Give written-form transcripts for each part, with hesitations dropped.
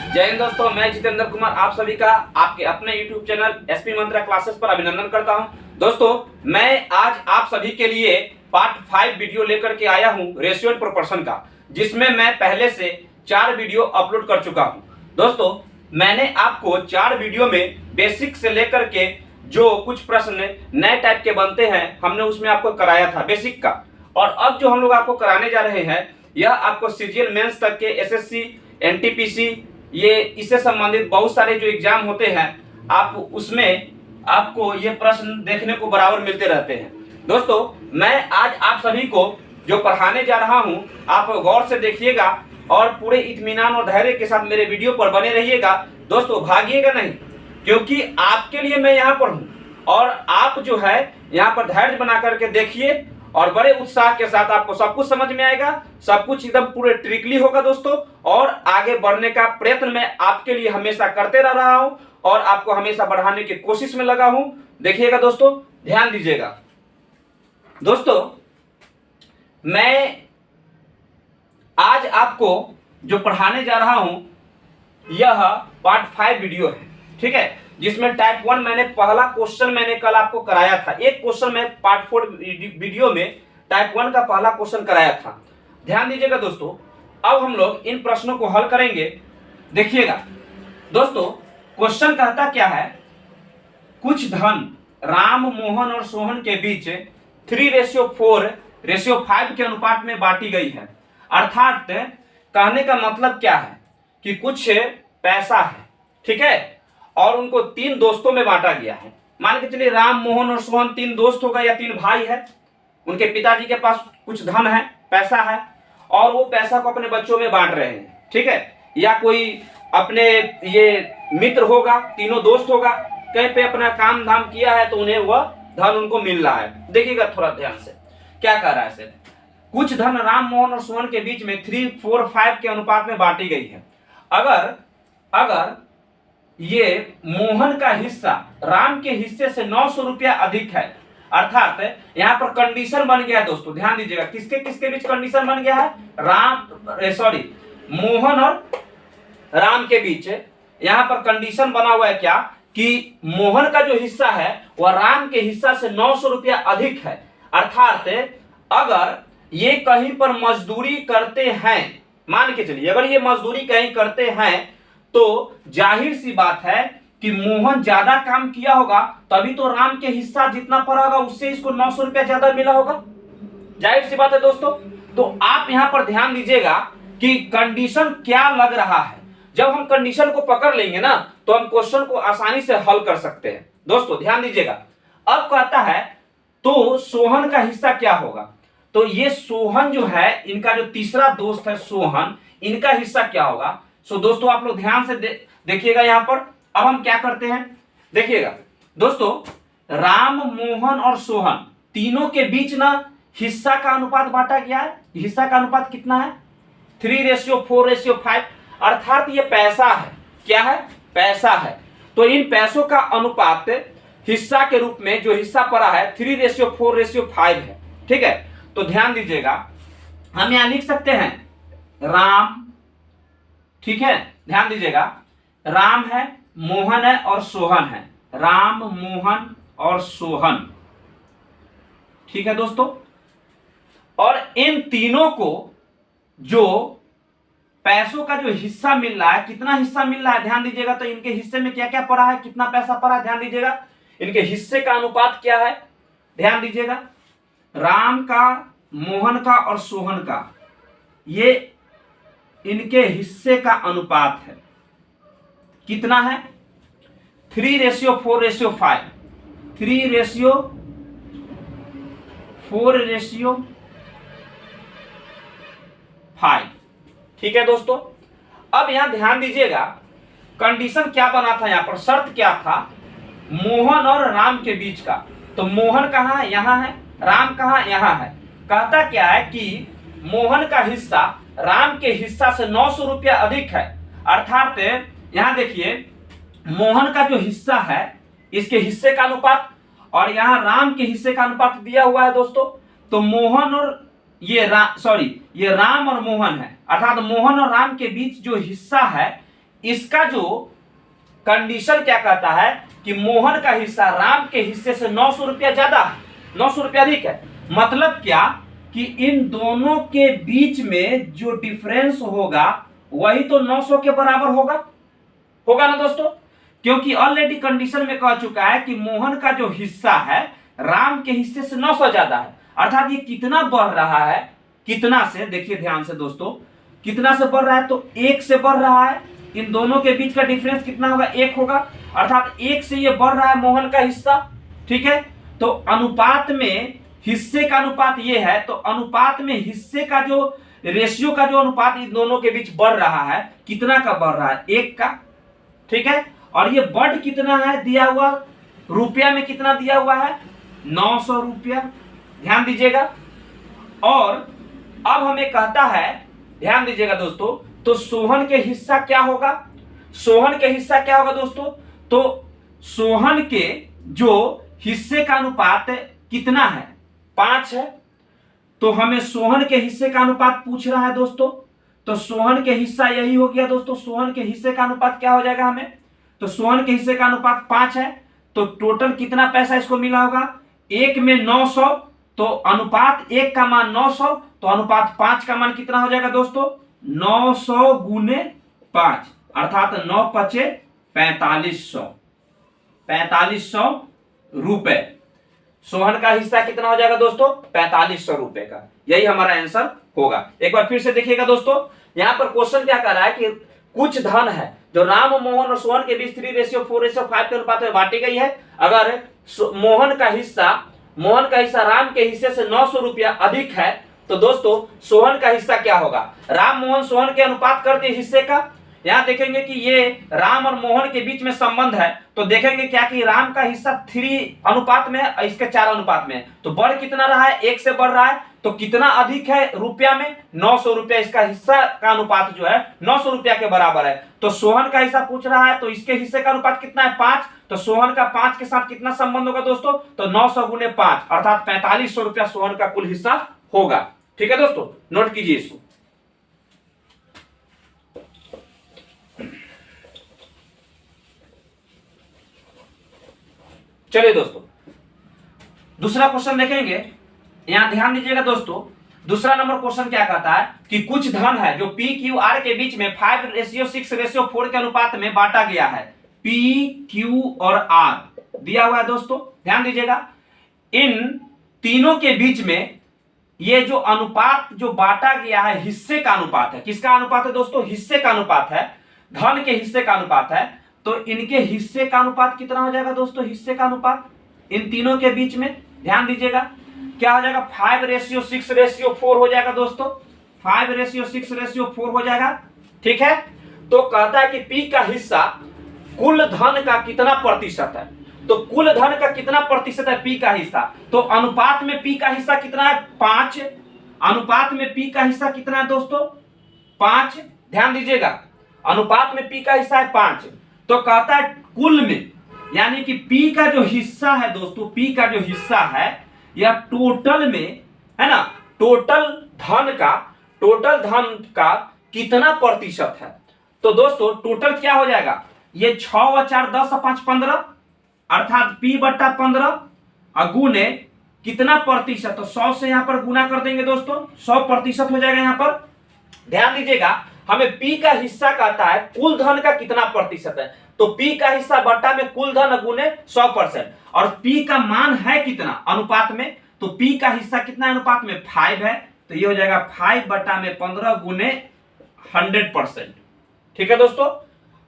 जय हिंद दोस्तों, मैं जितेंद्र कुमार आप सभी का आपके अपने YouTube चैनल एसपी मंत्रा क्लासेस पर अभिनंदन करता हूं। दोस्तों, मैं आज आप सभी के लिए पार्ट 5 वीडियो लेकर के आया हूं रेशियो एंड प्रोपोर्शन का, जिसमें मैं पहले से 4 वीडियो अपलोड कर चुका हूं। दोस्तों, मैंने आपको 4 वीडियो में बेसिक से लेकर के जो कुछ प्रश्न नए टाइप के बनते हैं हमने उसमें आपको कराया था बेसिक का, और अब जो हम लोग आपको कराने जा रहे हैं यह आपको सीजीएल मेंस तक के एसएससी एनटीपीसी ये इससे संबंधित बहुत सारे जो एग्जाम होते हैं आप उसमें आपको ये प्रश्न देखने को बराबर मिलते रहते हैं। दोस्तों, मैं आज आप सभी को जो पढ़ाने जा रहा हूं आप गौर से देखिएगा और पूरे इत्मीनान और धैर्य के साथ मेरे वीडियो पर बने रहिएगा। दोस्तों, भागिएगा नहीं, क्योंकि आपके लिए मैं यहाँ पर हूँ और आप जो है यहाँ पर धैर्य बना करके देखिए और बड़े उत्साह के साथ आपको सब कुछ समझ में आएगा, सब कुछ एकदम पूरे ट्रिकली होगा दोस्तों। और आगे बढ़ने का प्रयत्न मैं आपके लिए हमेशा करते रह रहा हूं और आपको हमेशा बढ़ाने की कोशिश में लगा हूं। देखिएगा दोस्तों, ध्यान दीजिएगा। दोस्तों, मैं आज आपको जो पढ़ाने जा रहा हूं यह पार्ट 5 वीडियो है, ठीक है, जिसमें टाइप 1 मैंने पहला क्वेश्चन मैंने कल आपको कराया था। एक क्वेश्चन मैं पार्ट 4 वीडियो में टाइप 1 का पहला क्वेश्चन कराया था। ध्यान दीजिएगा दोस्तों, अब हम लोग इन प्रश्नों को हल करेंगे। देखिएगा दोस्तों, क्वेश्चन कहता क्या है, कुछ धन राम, मोहन और सोहन के बीच 3:4:5 के अनुपात में बांटी गई है। अर्थात कहने का मतलब क्या है कि कुछ पैसा है, ठीक है, और उनको 3 दोस्तों में बांटा गया है। मान के चलिए राम, मोहन और सोहन 3 दोस्त होगा या 3 भाई है। उनके पिताजी के पास कुछ धन है, पैसा है, और वो पैसा को अपने बच्चों में बांट रहे हैं, ठीक है, या कोई अपने ये मित्र होगा, तीनों दोस्त होगा, कहीं पे अपना काम धाम किया है तो उन्हें वह धन उनको मिल रहा है। देखिएगा थोड़ा ध्यान से क्या कह रहा है इसे, कुछ धन राम, मोहन और सोहन के बीच में 3:4:5 के अनुपात में बांटी गई है। अगर ये मोहन का हिस्सा राम के हिस्से से 900 रुपया अधिक है, अर्थात यहाँ पर कंडीशन बन गया है दोस्तों। ध्यान दीजिएगा, किसके किसके बीच कंडीशन बन गया है, मोहन और राम के बीच यहाँ पर कंडीशन बना हुआ है क्या कि मोहन का जो हिस्सा है वह राम के हिस्सा से 900 रुपया अधिक है। अर्थात अगर ये कहीं पर मजदूरी करते हैं, मान के चलिए अगर ये मजदूरी कहीं करते हैं तो जाहिर सी बात है कि मोहन ज्यादा काम किया होगा, तभी तो राम के हिस्सा जितना पड़ा होगा उससे इसको 900 रुपया ज्यादा मिला होगा। जाहिर सी बात है दोस्तों। तो आप यहां पर ध्यान दीजिएगा कि कंडीशन क्या लग रहा है। जब हम कंडीशन को पकड़ लेंगे ना तो हम क्वेश्चन को आसानी से हल कर सकते हैं। दोस्तों ध्यान दीजिएगा, अब कहता है तो सोहन का हिस्सा क्या होगा। तो ये सोहन जो है, इनका जो तीसरा दोस्त है सोहन, इनका हिस्सा क्या होगा। सो दोस्तों आप लोग ध्यान से देखिएगा यहाँ पर। अब हम क्या करते हैं, देखिएगा दोस्तों, राम, मोहन और सोहन तीनों के बीच ना हिस्सा का अनुपात बांटा गया है। हिस्सा का अनुपात कितना है, 3:4:5। अर्थात ये पैसा है, क्या है, पैसा है। तो इन पैसों का अनुपात हिस्सा के रूप में जो हिस्सा पड़ा है 3:4:5 है, ठीक है। तो ध्यान दीजिएगा, हम यहां लिख सकते हैं राम, ठीक है, ध्यान दीजिएगा, राम है, मोहन है और सोहन है। राम, मोहन और सोहन, ठीक है दोस्तों। और इन तीनों को जो पैसों का जो हिस्सा मिल रहा है, कितना हिस्सा मिल रहा है ध्यान दीजिएगा। तो इनके हिस्से में क्या क्या पड़ा है, कितना पैसा पड़ा है ध्यान दीजिएगा। इनके हिस्से का अनुपात क्या है ध्यान दीजिएगा, राम का, मोहन का और सोहन का, ये इनके हिस्से का अनुपात है, कितना है, 3:4:5। 3:4:5, ठीक है दोस्तों। अब यहां ध्यान दीजिएगा, कंडीशन क्या बना था, यहां पर शर्त क्या था, मोहन और राम के बीच का। तो मोहन कहां है, यहां है, राम कहां, यहां है। कहता क्या है कि मोहन का हिस्सा राम के हिस्सा से 900 रुपया अधिक है। अर्थात यहां देखिए, मोहन का जो हिस्सा है इसके हिस्से का अनुपात और यहां राम के हिस्से का अनुपात दिया हुआ है दोस्तों। तो मोहन और ये राम और मोहन है, अर्थात मोहन और राम के बीच जो हिस्सा है, इसका जो कंडीशन क्या कहता है कि मोहन का हिस्सा राम के हिस्से से 900 रुपया ज्यादा है, 900 रुपया अधिक है। मतलब क्या कि इन दोनों के बीच में जो डिफरेंस होगा वही तो 900 के बराबर होगा ना दोस्तों, क्योंकि ऑलरेडी कंडीशन में कह चुका है कि मोहन का जो हिस्सा है राम के हिस्से से 900 ज्यादा है। अर्थात ये कितना बढ़ रहा है, कितना से, देखिए ध्यान से दोस्तों, कितना से बढ़ रहा है, तो 1 से बढ़ रहा है। इन दोनों के बीच का डिफरेंस कितना होगा, 1 होगा, अर्थात 1 से ये बढ़ रहा है मोहन का हिस्सा। ठीक है, तो अनुपात में हिस्से का अनुपात ये है, तो अनुपात में हिस्से का जो रेशियो का जो अनुपात इन दोनों के बीच बढ़ रहा है, कितना का बढ़ रहा है, 1 का। ठीक है, और ये बढ़ कितना है दिया हुआ, रुपया में कितना दिया हुआ है, 900 रुपया, ध्यान दीजिएगा। और अब हमें कहता है, ध्यान दीजिएगा दोस्तों, तो सोहन के हिस्सा क्या होगा, सोहन के हिस्सा क्या होगा दोस्तों, तो सोहन के जो हिस्से का अनुपात कितना है, 5 है। तो हमें सोहन के हिस्से का अनुपात पूछ रहा है दोस्तों, तो सोहन के हिस्सा यही हो गया दोस्तों, सोहन के हिस्से का अनुपात क्या हो जाएगा हमें, तो सोहन के हिस्से का अनुपात 5 है। तो टोटल कितना पैसा इसको मिला होगा, 1 में 900, तो अनुपात 1 का मान 900, तो अनुपात 5 का मान कितना हो जाएगा दोस्तों, 900 गुने 5, अर्थात 9 पचे 4500 रुपए। सोहन का हिस्सा कितना हो जाएगा दोस्तों, 4500 रुपए का। यही हमारा आंसर होगा। एक बार फिर से देखिएगा दोस्तों, यहां पर क्वेश्चन क्या कर रहा है कि कुछ धन है जो राम, मोहन और सोहन के बीच 3:4:5 के अनुपात में बांटी गई है। अगर मोहन का हिस्सा राम के हिस्से से 900 रुपया अधिक है, तो दोस्तों सोहन का हिस्सा क्या होगा, राम मोहन सोहन के अनुपात कर दिए हिस्से का। यहां देखेंगे कि ये राम और मोहन के बीच में संबंध है, तो देखेंगे क्या कि राम का हिस्सा 3 अनुपात में है, इसके 4 अनुपात में है। तो बढ़ कितना रहा है, 1 से बढ़ रहा है, तो कितना अधिक है रुपया में, 900 रुपया। इसका हिस्सा का अनुपात जो है 900 रुपया के बराबर है। तो सोहन का हिस्सा पूछ रहा है, तो इसके हिस्से का अनुपात कितना है, 5। तो सोहन का 5 के साथ कितना संबंध होगा दोस्तों, तो 900 गुने 5, अर्थात 4500 रुपया सोहन का कुल हिस्सा होगा। ठीक है दोस्तों, नोट कीजिए इसको। चलिए दोस्तों, दूसरा क्वेश्चन देखेंगे। यहां ध्यान दीजिएगा दोस्तों, दूसरा नंबर क्वेश्चन क्या कहता है कि कुछ धन है जो पी क्यू आर के बीच में 5:6:4 के अनुपात में बांटा गया है। पी क्यू और आर दिया हुआ है दोस्तों, ध्यान दीजिएगा। इन तीनों के बीच में ये जो अनुपात जो बांटा गया है, हिस्से का अनुपात है। किसका अनुपात है दोस्तों, हिस्से का अनुपात है, धन के हिस्से का अनुपात है। तो इनके हिस्से का अनुपात कितना हो जाएगा दोस्तों, हिस्से का अनुपात इन तीनों के बीच में, ध्यान दीजिएगा, क्या हो जाएगा, 5:6:4 हो जाएगा दोस्तों, 5:6:4 हो जाएगा। ठीक है, तो कहता है कि पी का हिस्सा कुल धन का कितना प्रतिशत है। तो कुल धन का कितना प्रतिशत है पी का हिस्सा, तो अनुपात में पी का हिस्सा कितना है, 5। अनुपात में पी का हिस्सा कितना है दोस्तों, 5। ध्यान दीजिएगा, अनुपात में पी का हिस्सा है 5। तो कहता है कुल में, यानी कि पी का जो हिस्सा है दोस्तों, पी का जो हिस्सा है या टोटल में है ना, टोटल धन का कितना प्रतिशत है। तो दोस्तों टोटल क्या हो जाएगा, ये 6 और 4 10 और 5 15, अर्थात P/15 गुने कितना प्रतिशत, तो 100 से यहां पर गुना कर देंगे दोस्तों, 100% हो जाएगा यहां पर। ध्यान दीजिएगा, हमें P का हिस्सा कहता है कुल धन का कितना प्रतिशत है, तो P का हिस्सा बट्टा में कुल धन गुने 100%, और P का मान है कितना अनुपात में, तो P का हिस्सा कितना अनुपात में 5 है, तो ये हो जाएगा 5/15 गुने 100%। ठीक है दोस्तों,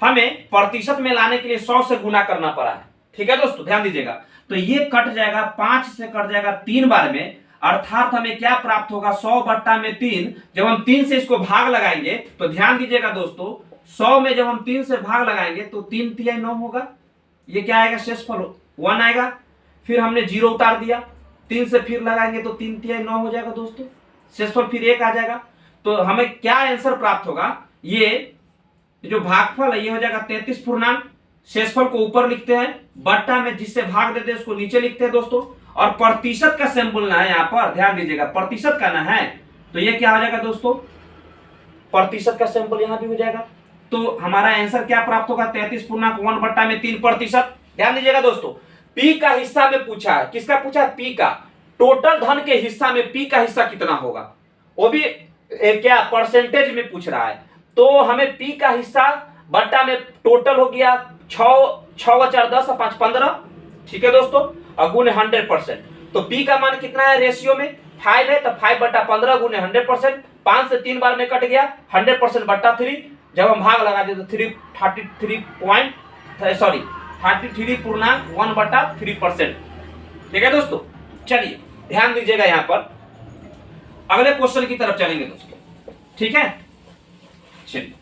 हमें प्रतिशत में लाने के लिए 100 से गुना करना पड़ा है। ठीक है दोस्तों, ध्यान दीजिएगा, तो ये कट जाएगा, 5 से कट जाएगा 3 बार में, अर्थात हमें क्या प्राप्त होगा, 100/3। जब हम 3 से इसको भाग लगाएंगे तो ध्यान दीजिएगा दोस्तों, 100 में जब हम 3 से भाग लगाएंगे तो 3 तिहाई 9 होगा, ये क्या आएगा, शेषफल 1 आएगा। फिर हमने 0 उतार दिया, 3 से फिर लगाएंगे तो 3 तिहाई 9 हो जाएगा दोस्तों, शेषफल फिर 1 आ जाएगा। तो हमें क्या आंसर प्राप्त होगा, ये जो भागफल है ये हो जाएगा 33 पूर्णांक, शेषफल को ऊपर लिखते हैं, बट्टा में जिससे भाग देते हैं उसको नीचे लिखते हैं दोस्तों, और प्रतिशत का सेम बोलना है, यहाँ पर ध्यान दीजिएगा, प्रतिशत का ना है, तो ये क्या हो जाएगा दोस्तों, प्रतिशत का सैंपल यहां भी हो जाएगा। तो हमारा आंसर क्या प्राप्त होगा, 33.1/3%। ध्यान दीजिएगा दोस्तों, पी का हिस्सा में पूछा है, किसका पूछा है, पी का। टोटल धन के हिस्सा में पी का हिस्सा कितना होगा, वो भी क्या परसेंटेज में पूछ रहा है। तो हमें पी का हिस्सा बट्टा में टोटल हो गया 6 4 10 5 15, ठीक है दोस्तों, और गुने 100%। तो पी का मान कितना है, रेशियो में 5 है, तो 5/15 गुने 100%, 5 से 3 बार में कट गया, 100% बट्टा 3, जब हम भाग लगा देते तो 33.1/3%। ठीक है दोस्तों, चलिए ध्यान दीजिएगा, यहां पर अगले क्वेश्चन की तरफ चलेंगे दोस्तों, ठीक है, चलिए।